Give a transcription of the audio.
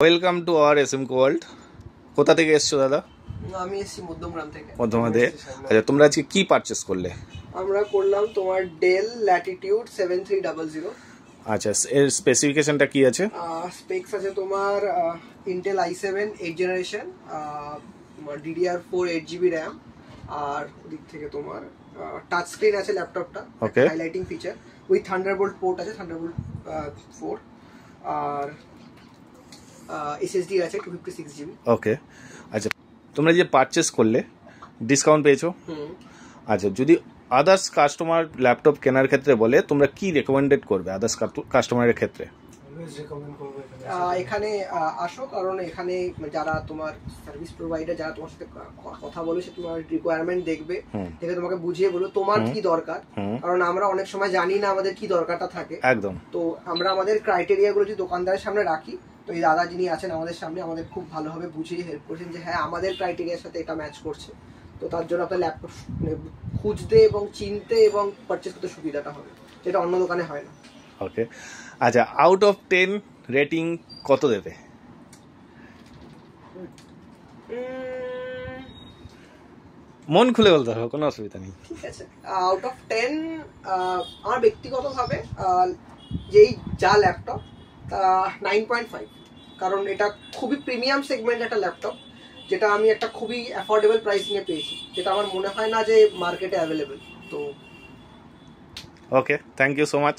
Welcome to our এসএমকো world. কোথা থেকে এসছো দাদা? আমি এসেছি মধ্যমগ্রাম থেকে। মধ্যমা থেকে। আচ্ছা, তোমরা আজকে কি পারচেস করলে? আমরা করলাম তোমার ডেল ল্যাটিটিউড 7300। আচ্ছা, এর স্পেসিফিকেশনটা কি আছে? স্পেকস আছে তোমার ইন্টেল i7 8th জেনারেশন, তোমার DDR4 8GB র্যাম, আর ওদিক থেকে তোমার টাচ স্ক্রিন আছে ল্যাপটপটা, highlighting feature with Thunderbolt port আছে, থান্ডারবোল্ট 4, আর SSD আছে 256GB। ওকে, আচ্ছা তোমরা যে পারচেস করলে ডিসকাউন্ট পেয়েছো? আচ্ছা, যদি আদার্স কাস্টমার ল্যাপটপ কেনার ক্ষেত্রে বলে তোমরা কি রেকমেন্ডেড করবে আদার্স কাস্টমারের ক্ষেত্রে? এখানে আসো, কারণ এখানে যারা তোমার সার্ভিস প্রোভাইডার যারা তোমার সাথে কথা বলে সে তোমার রিকোয়ারমেন্ট দেখবে, দেখে তোমাকে বুঝিয়ে বলবে তোমার কি দরকার, কারণ আমরা অনেক সময় জানি না আমাদের কি দরকারটা থাকে। একদম। তো আমরা আমাদের ক্রাইটেরিয়া গুলো যদি দোকানদারের সামনে রাখি, তো এই দাদা যিনি আছেন আমাদের সামনে আমাদের খুব ভালোভাবে বুঝিয়ে হেল্প করছেন যে হ্যাঁ আমাদের ক্রাইটেরিয়ার সাথে এটা ম্যাচ করছে। তো তার জন্য আপনার ল্যাপটপ খুঁজতে এবং চিনতে এবং পারচেজ করতে সুবিধাটা হবে, যেটা অন্য দোকানে হয় না। ওকে, আচ্ছা আউট অফ 10 রেটিং কত দেবে? মন খুলে বলতে হবে, কোনো অসুবিধা নেই। ঠিক আছে, আউট অফ 10 আমার ব্যক্তিগতভাবে যেই যা ল্যাপটপ 9.5, কারণ এটা খুবই প্রিমিয়াম সেগমেন্ট একটা ল্যাপটপ, যেটা আমি একটা খুবই অ্যাফোর্ডেবল প্রাইসিং এ পেয়েছি, যেটা আমার মনে হয় না যে মার্কেটে অ্যাভেলেবল। তো ওকে, থ্যাংক ইউ সো মাচ।